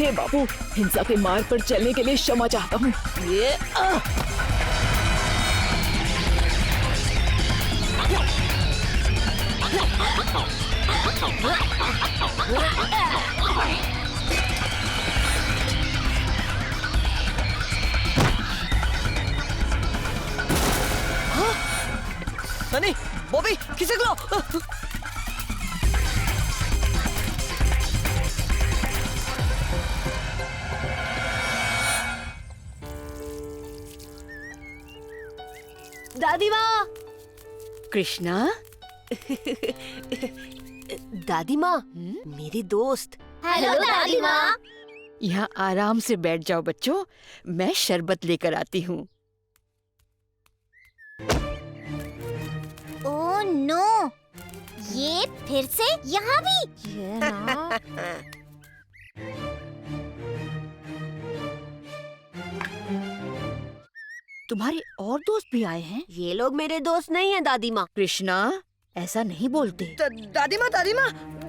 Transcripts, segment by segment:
हे बाबू, हिंसा के मार्ग पर चलने के लिए क्षमा चाहता हूँ। ये सनी, बॉबी, किसे लो। दादी माँ। कृष्णा। दादी माँ, मेरी दोस्त। हेलो दादी माँ। यहाँ आराम से बैठ जाओ बच्चों, मैं शरबत लेकर आती हूँ। ओह नो, ये फिर से यहाँ भी? ये ना। तुम्हारे और दोस्त भी आए हैं? ये लोग मेरे दोस्त नहीं हैं दादी माँ। कृष्णा, ऐसा नहीं बोलते। दादी माँ,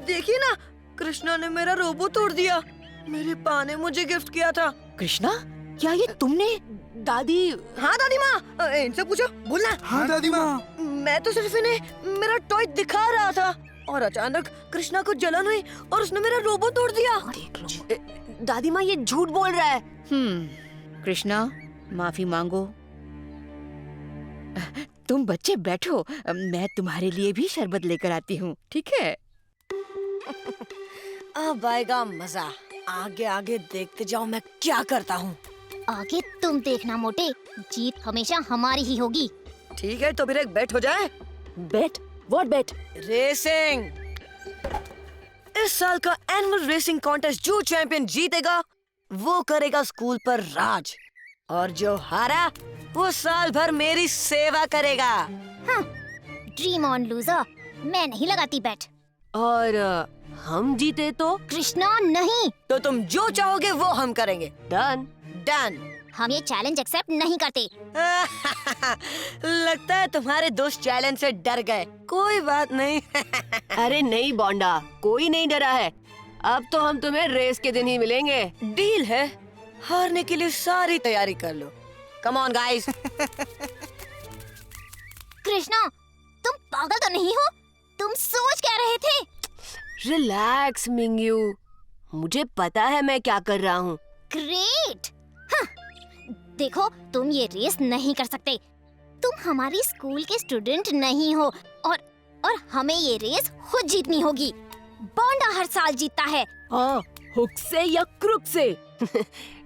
देखिए ना, कृष्णा ने मेरा रोबो तोड़ दिया। मेरे पा ने मुझे गिफ्ट किया था। कृष्णा, क्या ये तुमने? दादी। हाँ दादी माँ, इनसे पूछो, बोलना। हाँ दादी माँ। मैं तो सिर्फ इन्हें मेरा टॉय दिखा रहा था और अचानक कृष्णा को जलन हुई और उसने मेरा रोबो तोड़ दिया। देख लो। दादी माँ, ये झूठ बोल रहा है। कृष्णा, माफी मांगो। तुम बच्चे बैठो, मैं तुम्हारे लिए भी शरबत लेकर आती हूँ, ठीक है? अब आएगा मजा। आगे आगे देखते जाओ मैं क्या करता हूँ। आगे तुम देखना मोटे, जीत हमेशा हमारी ही होगी। ठीक है, तो फिर एक बेट हो जाए। बेट? What bet? रेसिंग। इस साल का एनुअल रेसिंग कॉन्टेस्ट जो चैंपियन जीतेगा वो करेगा स्कूल पर राज, और जो हारा वो साल भर मेरी सेवा करेगा। ड्रीम ऑन लूजर, मैं नहीं लगाती बेट। और हम जीते तो? कृष्णा नहीं। तो तुम जो चाहोगे वो हम करेंगे। डन। डन। हम ये चैलेंज एक्सेप्ट नहीं करते। लगता है तुम्हारे दोस्त चैलेंज से डर गए। कोई बात नहीं। अरे नहीं बोंडा, कोई नहीं डरा है। अब तो हम तुम्हें रेस के दिन ही मिलेंगे। डील है, हारने के लिए सारी तैयारी कर लो। Come on guys. कृष्णा, तुम पागल तो नहीं हो? तुम सोच क्या रहे थे? रिलैक्स मिंग्यू, मुझे पता है मैं क्या कर रहा हूँ। ग्रेट। देखो, तुम ये रेस नहीं कर सकते। तुम हमारी स्कूल के स्टूडेंट नहीं हो और हमें ये रेस खुद जीतनी होगी। बोंडा हर साल जीतता है। हाँ, हुक से या क्रुक से।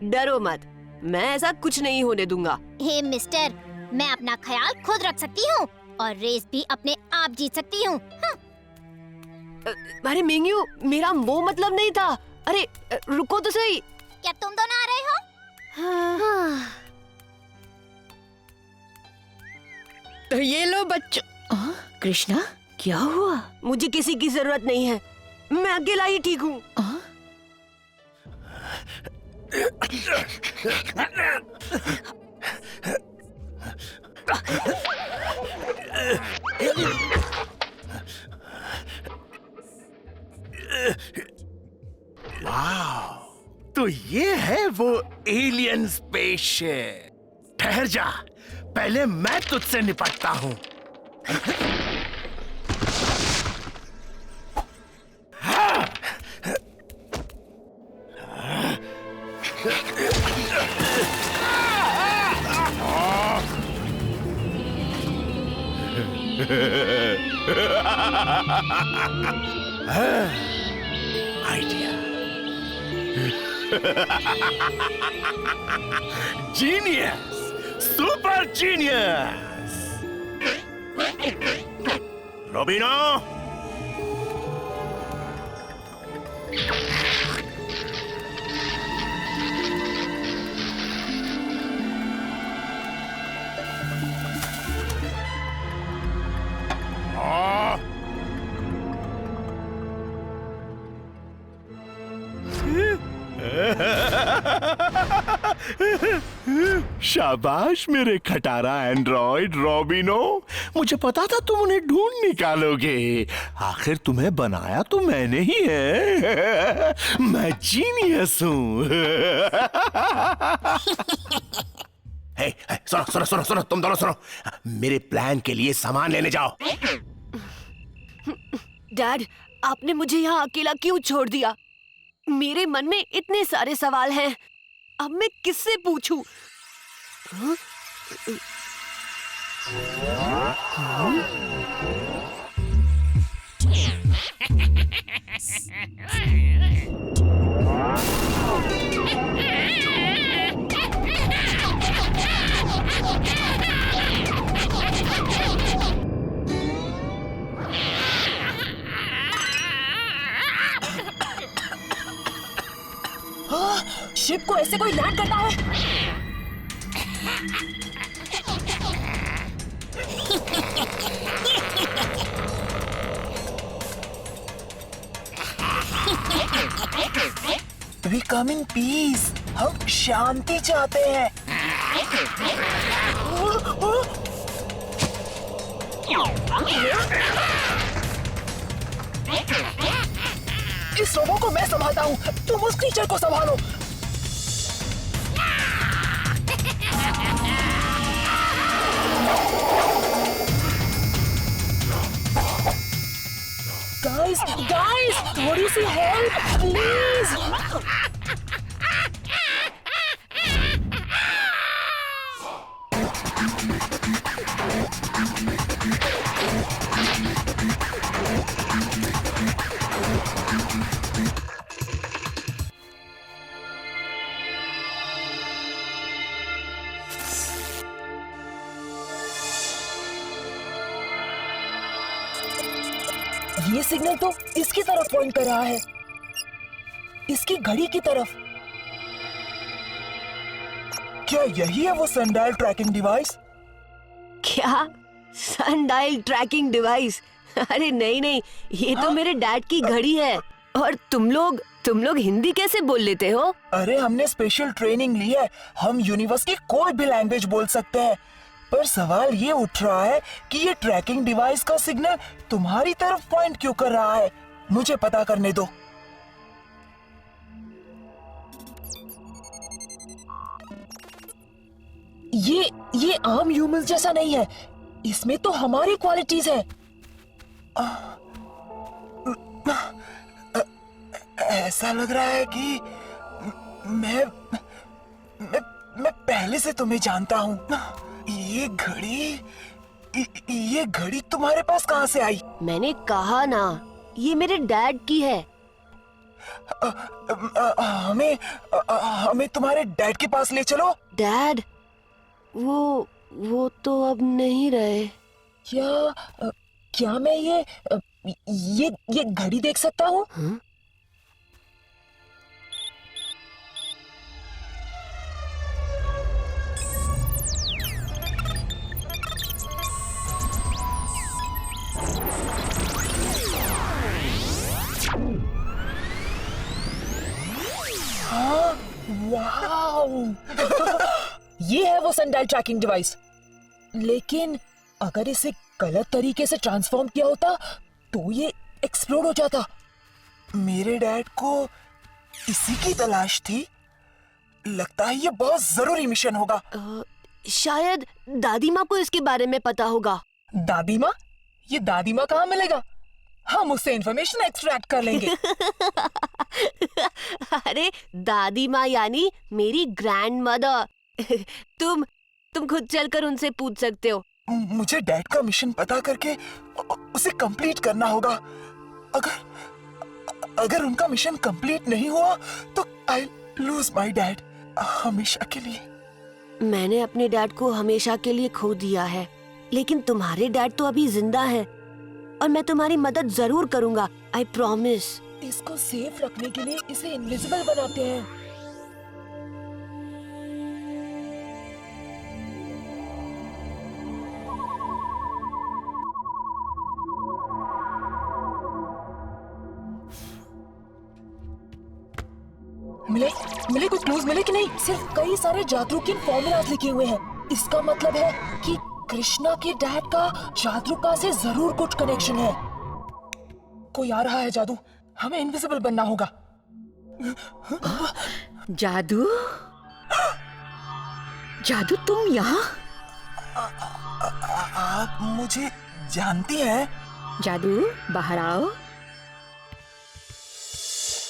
डरो मत, मैं ऐसा कुछ नहीं होने दूंगा। हे मिस्टर, मैं अपना ख्याल खुद रख सकती हूँ और रेस भी अपने आप जीत सकती हूँ। अरे मिंग्यू, मेरा वो मतलब नहीं था। अरे रुको तो सही। क्या तुम दोनों आ रहे हो? ये लो बच्चों। कृष्णा, क्या हुआ? मुझे किसी की जरूरत नहीं है, मैं अकेला ही ठीक हूँ। वाह, तो ये है वो एलियन स्पेसशिप। ठहर जा, पहले मैं तुझसे निपटता हूँ। Idea. Genius, super genius. Robino, शाबाश मेरे खटारा एंड्रॉइड रॉबिनो, मुझे पता था तुम उन्हें ढूंढ निकालोगे। आखिर तुम्हें बनाया तो मैंने ही है। मैं जीनियस हूँ। हे, सुनो सुनो सुनो सुनो, तुम दोनों सुनो। मेरे प्लान के लिए सामान लेने जाओ। डैड, आपने मुझे यहाँ अकेला क्यों छोड़ दिया? मेरे मन में इतने सारे सवाल हैं। अब मैं किससे पूछूं? हाँ? शिप को ऐसे कोई लैंड करता है? We come in peace. हम शांति चाहते हैं। इस रोबो को मैं संभालता हूँ, तुम उस क्रीचर को संभालो। Guys, थोड़ी सी हेल्प प्लीज। ये सिग्नल तो इसकी तरफ पॉइंट कर रहा है, इसकी घड़ी की तरफ। क्या यही है वो सनडायल ट्रैकिंग डिवाइस? क्या? Sundial tracking device? अरे नहीं नहीं, ये तो मेरे डैड की घड़ी है। और तुम लोग हिंदी कैसे बोल लेते हो? अरे हमने स्पेशल ट्रेनिंग ली है, हम यूनिवर्स की कोई भी लैंग्वेज बोल सकते हैं। पर सवाल ये उठ रहा है कि ये ट्रैकिंग डिवाइस का सिग्नल तुम्हारी तरफ पॉइंट क्यों कर रहा है? मुझे पता करने दो। ये आम ह्यूमंस जैसा नहीं है, इसमें तो हमारी क्वालिटीज है। ऐसा लग रहा है कि मैं पहले से तुम्हें जानता हूँ। ये घड़ी तुम्हारे पास कहाँ से आई? मैंने कहा ना, ये मेरे डैड की है। हमें तुम्हारे डैड के पास ले चलो। डैड? वो तो अब नहीं रहे। क्या मैं ये घड़ी देख सकता हूँ? वाओ! ये है वो सनडायल ट्रैकिंग डिवाइस। लेकिन अगर इसे गलत तरीके से ट्रांसफॉर्म किया होता तो ये एक्सप्लोड हो जाता। मेरे डैड को इसी की तलाश थी। लगता है ये बहुत जरूरी मिशन होगा। शायद दादी माँ को इसके बारे में पता होगा। दादी माँ? ये दादी माँ कहाँ मिलेगा? हम उससे इंफॉर्मेशन एक्सट्रैक्ट कर लेंगे। अरे दादी माँ यानी मेरी ग्रैंड मदर। तुम खुद चलकर उनसे पूछ सकते हो। मुझे डैड का मिशन पता करके उसे कंप्लीट करना होगा। अगर उनका मिशन कंप्लीट नहीं हुआ तो आई लूज माय डैड हमेशा के लिए। मैंने अपने डैड को हमेशा के लिए खो दिया है, लेकिन तुम्हारे डैड तो अभी जिंदा है और मैं तुम्हारी मदद जरूर करूंगा। I promise. इसको सेफ रखने के लिए इसे इनविजिबल बनाते हैं। मिले कुछ क्लूज मिले कि नहीं? सिर्फ कई सारे जादू के फॉर्मूलाज लिखे हुए हैं। इसका मतलब है कि कृष्णा के डैड का जादूका से जरूर कुछ कनेक्शन है। कोई आ रहा है जादू, हमें इनविजिबल बनना होगा। जादू, जादू तुम यहाँ? आप मुझे जानती हैं? जादू बाहर आओ।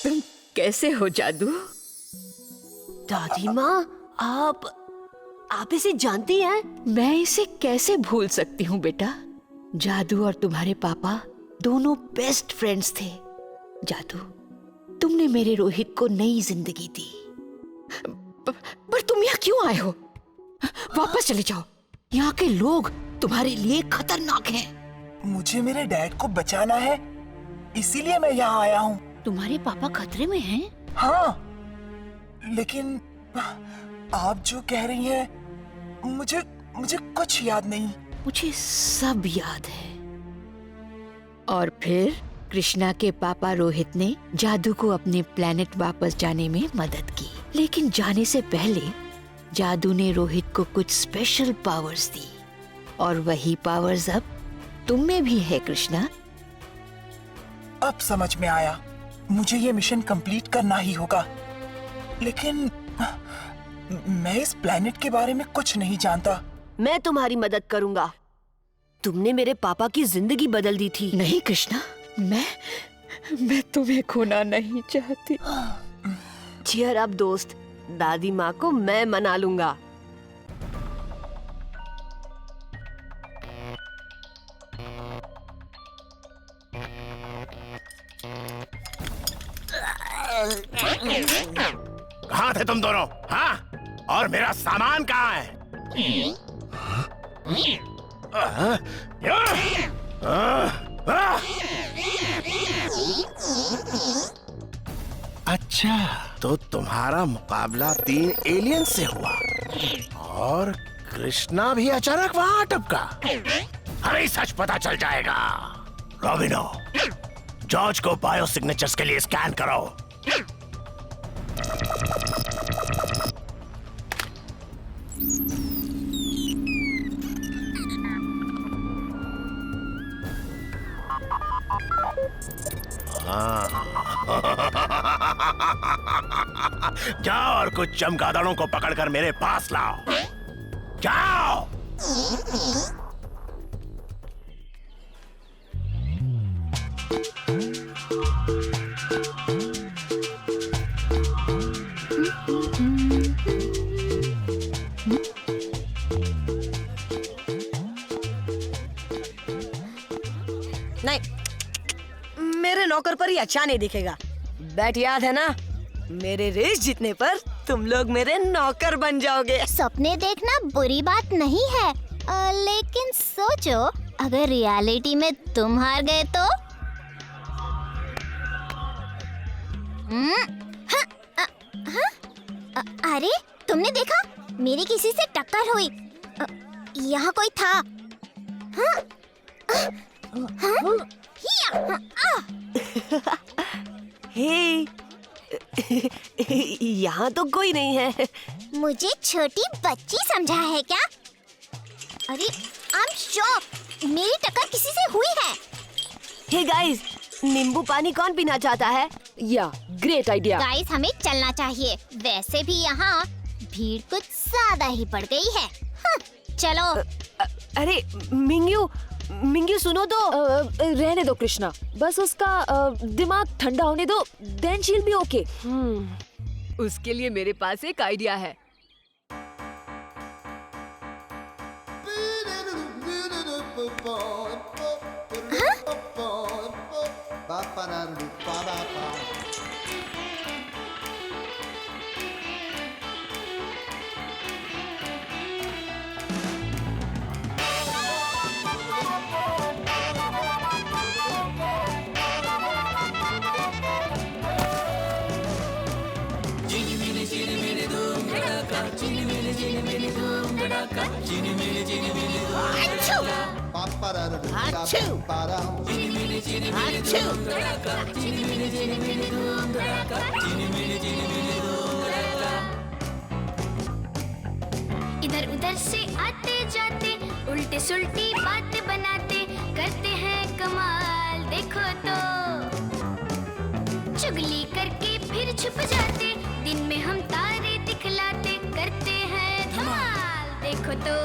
तुम कैसे हो जादू? दादी माँ, आप इसे जानती हैं? मैं इसे कैसे भूल सकती हूँ बेटा? जादू और तुम्हारे पापा दोनों बेस्ट फ्रेंड्स थे। जादू, तुमने मेरे रोहित को नई जिंदगी दी। पर तुम यहाँ क्यों आए हो? वापस चले जाओ, यहाँ के लोग तुम्हारे लिए खतरनाक हैं। मुझे मेरे डैड को बचाना है, इसीलिए मैं यहाँ आया हूँ। तुम्हारे पापा खतरे में हैं? हाँ, लेकिन आप जो कह रही हैं, मुझे कुछ याद नहीं। मुझे सब याद है। और फिर कृष्णा के पापा रोहित ने जादू को अपने प्लेनेट वापस जाने में मदद की, लेकिन जाने से पहले जादू ने रोहित को कुछ स्पेशल पावर्स दी, और वही पावर्स अब तुम में भी है कृष्णा। अब समझ में आया, मुझे ये मिशन कंप्लीट करना ही होगा। लेकिन मैं इस प्लेनेट के बारे में कुछ नहीं जानता। मैं तुम्हारी मदद करूंगा। तुमने मेरे पापा की जिंदगी बदल दी थी। नहीं कृष्णा, मैं तुम्हें खोना नहीं चाहती। चियर अप दोस्त, दादी माँ को मैं मना लूंगा। कहाँ थे तुम दोनों? हाँ? और मेरा सामान कहाँ है? अच्छा, तो तुम्हारा मुकाबला 3 एलियन से हुआ और कृष्णा भी अचानक वहां टपका। हमें सच पता चल जाएगा। रॉबिनो, जॉर्ज को बायो सिग्नेचर्स के लिए स्कैन करो। जाओ और कुछ चमगादड़ों को पकड़कर मेरे पास लाओ। जाओ। नहीं, मेरे नौकर पर ही अच्छा नहीं दिखेगा। बैट याद है ना, मेरे रेस जीतने पर तुम लोग मेरे नौकर बन जाओगे। सपने देखना बुरी बात नहीं है, लेकिन सोचो अगर रियलिटी में तुम हार गए तो? अरे तुमने देखा, मेरी किसी से टक्कर हुई। यहाँ कोई था। हे, यहाँ तो कोई नहीं है। मुझे छोटी बच्ची समझा है क्या? अरे आई एम शॉक, मेरी टक्कर किसी से हुई है। हे गाइस, नींबू पानी कौन पीना चाहता है? या ग्रेट आइडिया। गाइस, हमें चलना चाहिए। वैसे भी यहाँ भीड़ कुछ ज्यादा ही बढ़ गई है। चलो। अरे मिंग्यू सुनो तो। रहने दो कृष्णा, बस उसका दिमाग ठंडा होने दो, then she will be okay. उसके लिए मेरे पास एक आइडिया है। इधर उधर से आते जाते उल्टे सुल्टी बातें बनाते करते हैं कमाल देखो तो। चुगली करके फिर छुप जाते दिन में हम तारे दिखलाते करते हैं धमाल देखो तो।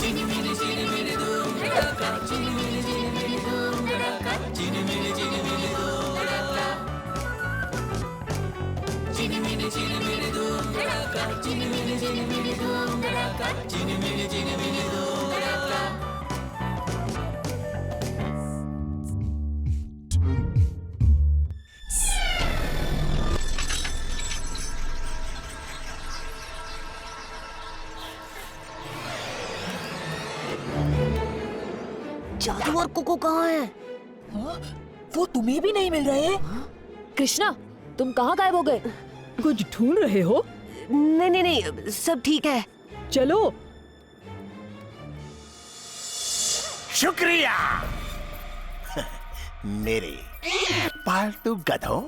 चीनी मिली धूम धड़ाका, चीनी मिली धूम धड़ाका, चीनी मिली धूम धड़ाका, चीनी मिली धूम धड़ाका, चीनी मिली धूम धड़ाका, चीनी मिली धूम धड़ाका। जादू और कोको कहाँ हैं? हाँ? वो तुम्हें भी नहीं मिल रहे? कृष्णा, तुम कहाँ गायब हो गए? कुछ ढूंढ रहे हो? नहीं नहीं नहीं, सब ठीक है। चलो। शुक्रिया मेरे पालतू गधों,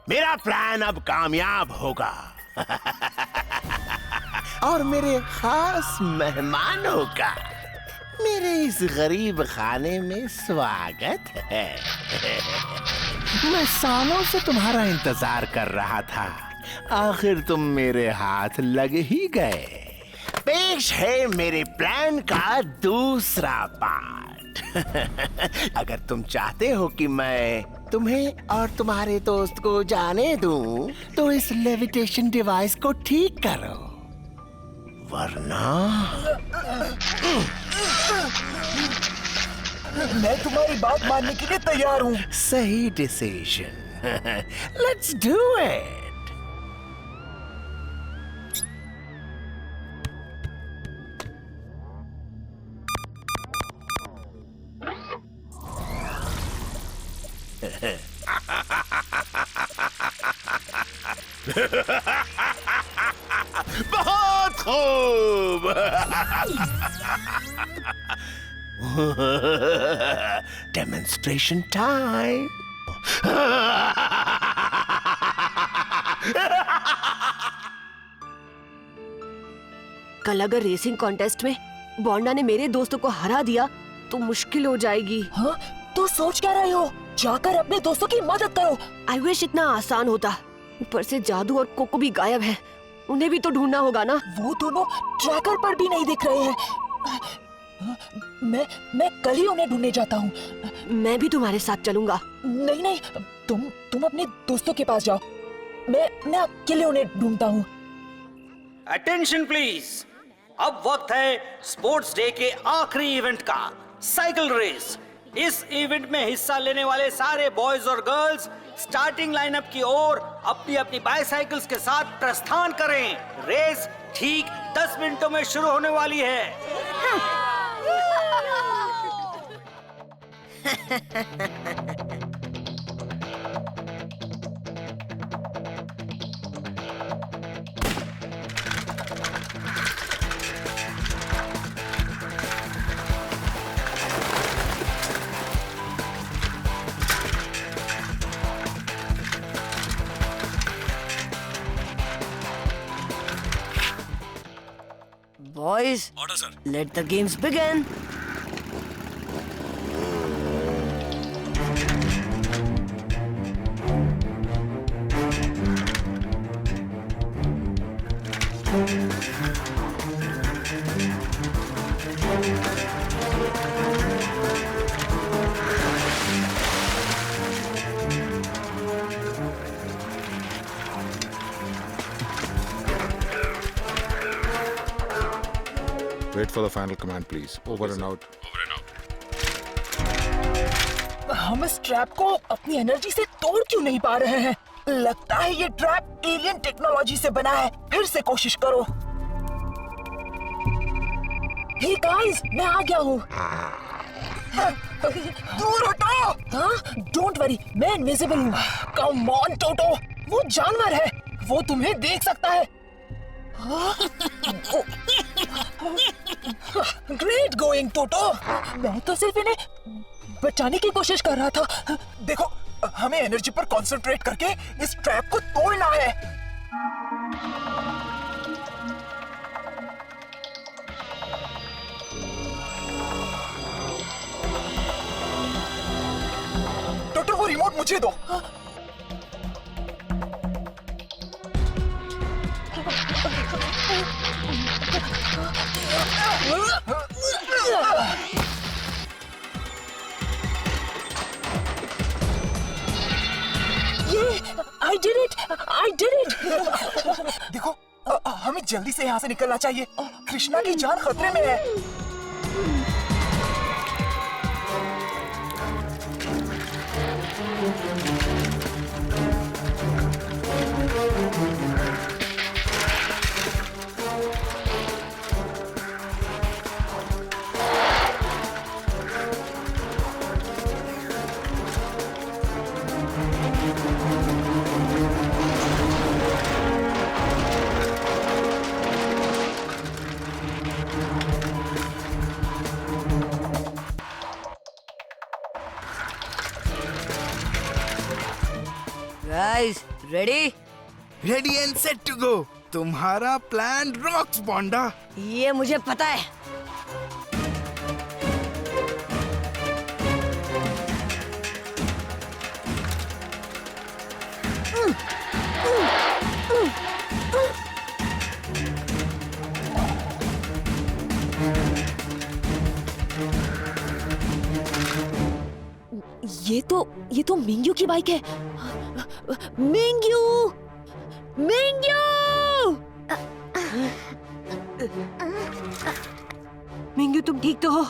मेरा प्लान अब कामयाब होगा। और मेरे खास मेहमानों का मेरे इस गरीब खाने में स्वागत है। मैं सालों से तुम्हारा इंतजार कर रहा था, आखिर तुम मेरे हाथ लग ही गए। पेश है मेरे प्लान का दूसरा पार्ट। अगर तुम चाहते हो कि मैं तुम्हें और तुम्हारे दोस्त को जाने दूं, तो इस लेविटेशन डिवाइस को ठीक करो, वरना मैं तुम्हारी बात मानने के लिए तैयार हूँ। सही डिसीजन। Let's do it. बहुत खूब। Demonstration time. कल अगर रेसिंग कॉन्टेस्ट में बॉन्डा ने मेरे दोस्तों को हरा दिया तो मुश्किल हो जाएगी। हाँ? तो सोच क्या रहे हो? जाकर अपने दोस्तों की मदद करो। आई विश इतना आसान होता। ऊपर से जादू और कोको भी गायब है, उन्हें भी तो ढूंढना होगा ना। वो दोनों ट्रैकर पर भी नहीं दिख रहे हैं। मैं कल ही उन्हें ढूंढने जाता हूँ। मैं भी तुम्हारे साथ चलूंगा। नहीं नहीं, तुम अपने दोस्तों के पास जाओ, मैं अकेले उन्हें ढूंढता हूँ। अटेंशन प्लीज, अब वक्त है स्पोर्ट्स डे के आखिरी इवेंट का, साइकिल रेस। इस इवेंट में हिस्सा लेने वाले सारे बॉयज और गर्ल्स स्टार्टिंग लाइनअप की ओर अपनी अपनी बाइसाइकिल्स के साथ प्रस्थान करें। रेस ठीक 10 मिनटों में शुरू होने वाली है। Boys, order sir. Let the games begin. Wait for the final command, please. Over and out. हम इस ट्रैप को अपनी एनर्जी से तोड़ क्यों नहीं पा रहे हैं? लगता है ये ट्रैप एलियन टेक्नोलॉजी से बना है। फिर से कोशिश करो। हे गाइस, मैं आ गया हूँ। दूर हटो। हाँ? डोंट वरी, मैं इनविजिबल हूँ। कम ऑन टोटो, वो जानवर है, वो तुम्हें देख सकता है। ग्रेट गोइंग टोटो। मैं तो सिर्फ इन्हें बचाने की कोशिश कर रहा था। देखो, हमें एनर्जी पर कंसंट्रेट करके इस ट्रैप को तोड़ना है। मुझे दो। I did it! I did it! देखो, हमें जल्दी से यहाँ से निकलना चाहिए। कृष्णा की जान खतरे में है। Guys ready? Ready and set to go. तुम्हारा प्लान रॉक्स बॉन्डा। ये मुझे पता है। ये तो मिंग्यू की बाइक है। मिंग्यू! मिंग्यू! मिंगू तुम ठीक तो हो?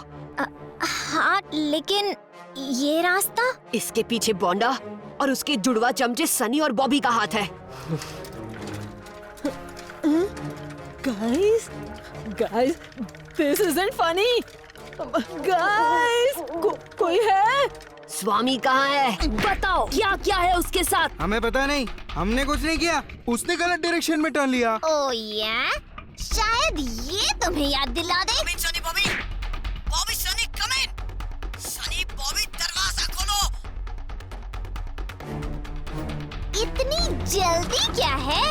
हाँ, लेकिन ये रास्ता? इसके पीछे बॉन्डा और उसके जुड़वा चमचे सनी और बॉबी का हाथ है। Guys, this isn't funny. Guys, कोई है? स्वामी कहाँ है? बताओ क्या क्या है उसके साथ? हमें पता नहीं, हमने कुछ नहीं किया। उसने गलत डायरेक्शन में टर्न लिया। ओह या? शायद ये तुम्हें याद दिला दे। सनी बॉबी, बॉबी सनी कम इन। सनी बॉबी दरवाजा खोलो। इतनी जल्दी क्या है?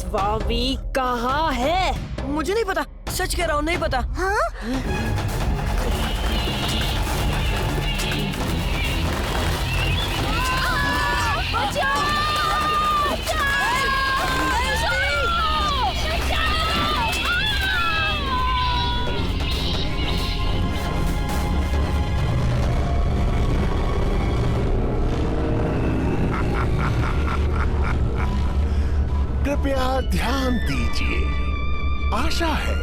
स्वामी कहाँ है? मुझे नहीं पता, सच कह रहा हूँ, नहीं पता। हाँ? कृपया ध्यान दीजिए। आशा है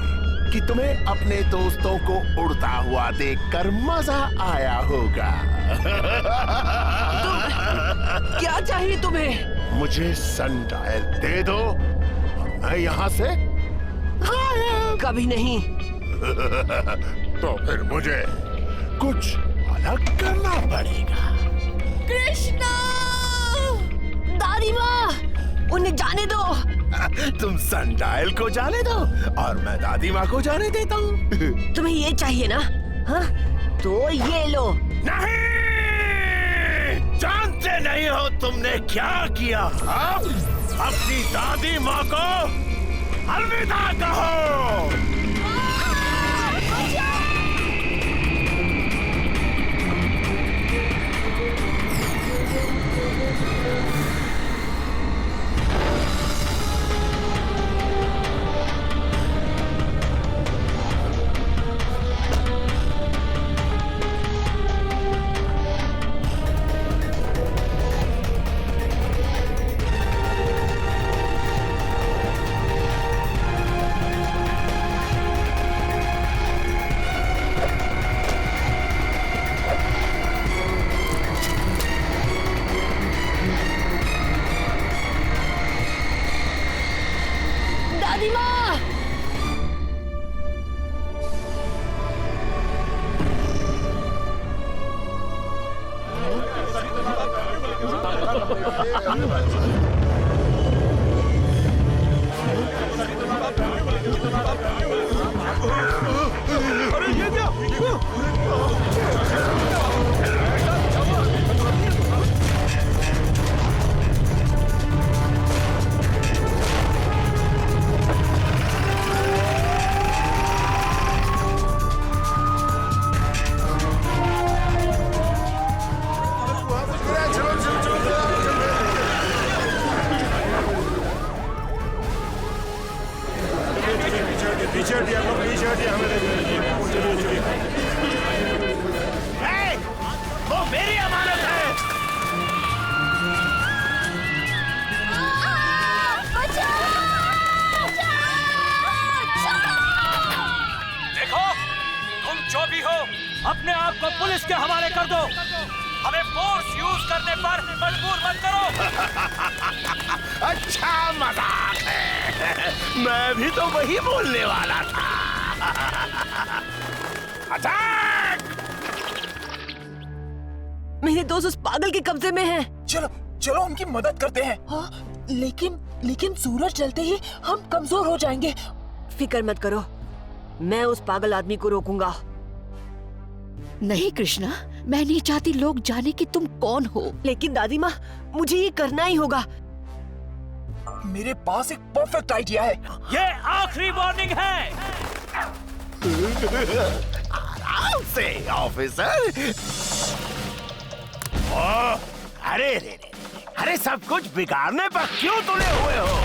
कि तुम्हें अपने दोस्तों को उड़ता हुआ देखकर मजा आया होगा। क्या चाहिए तुम्हें? मुझे सनडायल दे दो और मैं यहाँ से गायब। कभी नहीं। तो फिर मुझे कुछ अलग करना पड़ेगा। कृष्णा! दादी माँ! उन्हें जाने दो। तुम सनडायल को जाने दो और मैं दादी माँ को जाने देता हूँ। तुम्हें ये चाहिए ना? हाँ? तो ये लो। नहीं! जानते नहीं हो तुमने क्या किया? अब अपनी दादी माँ को अलविदा कहो। अरे ये क्या? को पुलिस के हवाले कर दो। हमें फोर्स यूज करने पर मजबूर मत करो। अच्छा मजाक है, मैं भी तो वही बोलने वाला था। अटैक! मेरे दोस्त उस पागल के कब्जे में हैं। चलो चलो उनकी मदद करते हैं। हाँ, लेकिन सूरज ढलते ही हम कमजोर हो जाएंगे। फिक्र मत करो, मैं उस पागल आदमी को रोकूंगा। नहीं कृष्णा, मैं नहीं चाहती लोग जाने कि तुम कौन हो। लेकिन दादी माँ, मुझे ये करना ही होगा। मेरे पास एक परफेक्ट आइडिया है। ये आखिरी वार्निंग है। आराम से ऑफिसर। अरे रे, अरे सब कुछ बिगाड़ने पर क्यों तुले हुए हो?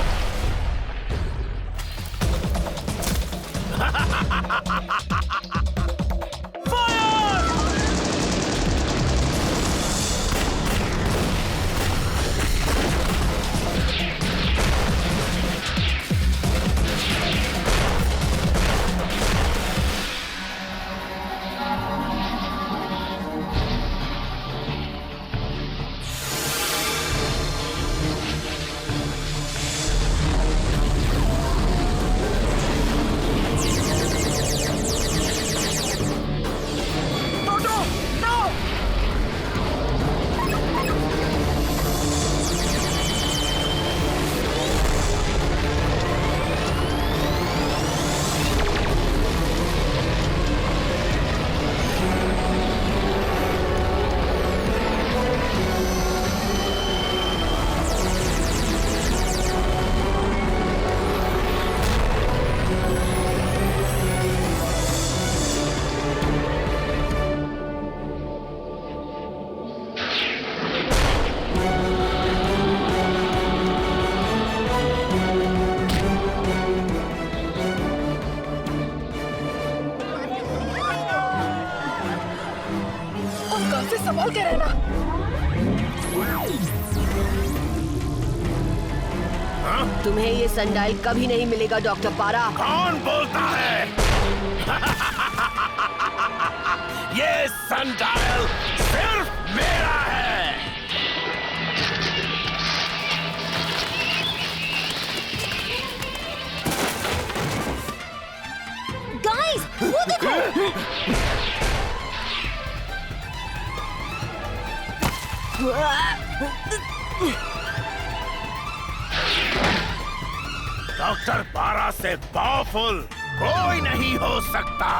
संभाल के रहना। तुम्हें ये सनडायल कभी नहीं मिलेगा डॉक्टर पारा। कौन बोलता है? ये सनडायल सिर्फ मेरा है। गाइस, वो देखो। डॉक्टर पारा से पावरफुल कोई नहीं हो सकता।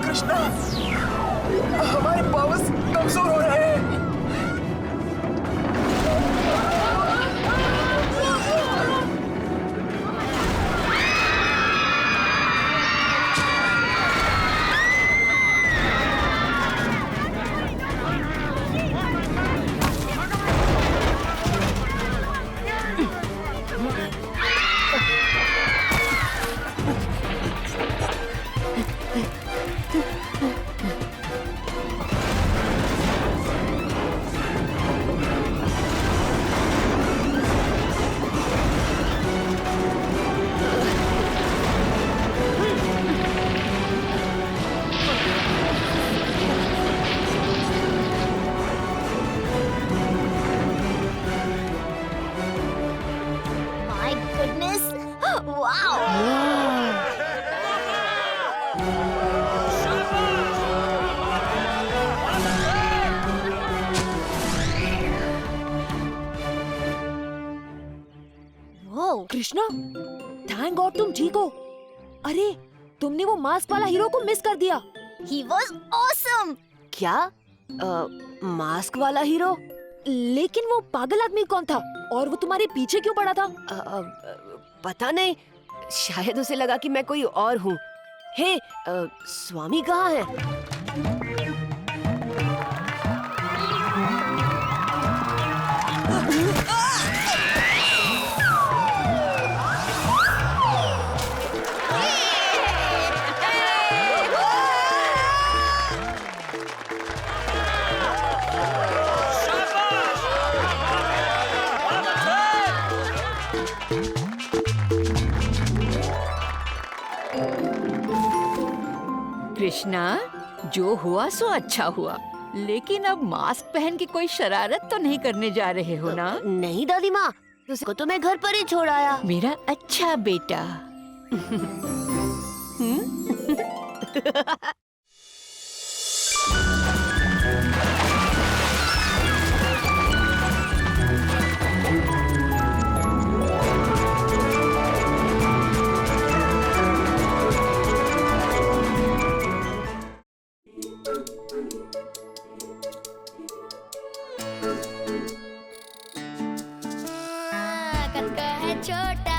कृष्णा, हमारे पावर्स कमजोर हो रहे हैं। My goodness! Wow! Whoa! Krishna, thank God तुम ठीक हो। अरे, तुमने वो मास्क वाला हीरो को मिस कर दिया। He was awesome! क्या? मास्क वाला हीरो? लेकिन वो पागल आदमी कौन था और वो तुम्हारे पीछे क्यों पड़ा था? पता नहीं, शायद उसे लगा कि मैं कोई और हूँ। हे, स्वामी कहाँ है? कृष्णा, जो हुआ सो अच्छा हुआ, लेकिन अब मास्क पहन के कोई शरारत तो नहीं करने जा रहे हो ना? नहीं दादी माँ, उसको तो मैं घर पर ही छोड़ आया। मेरा अच्छा बेटा। कद का है छोटा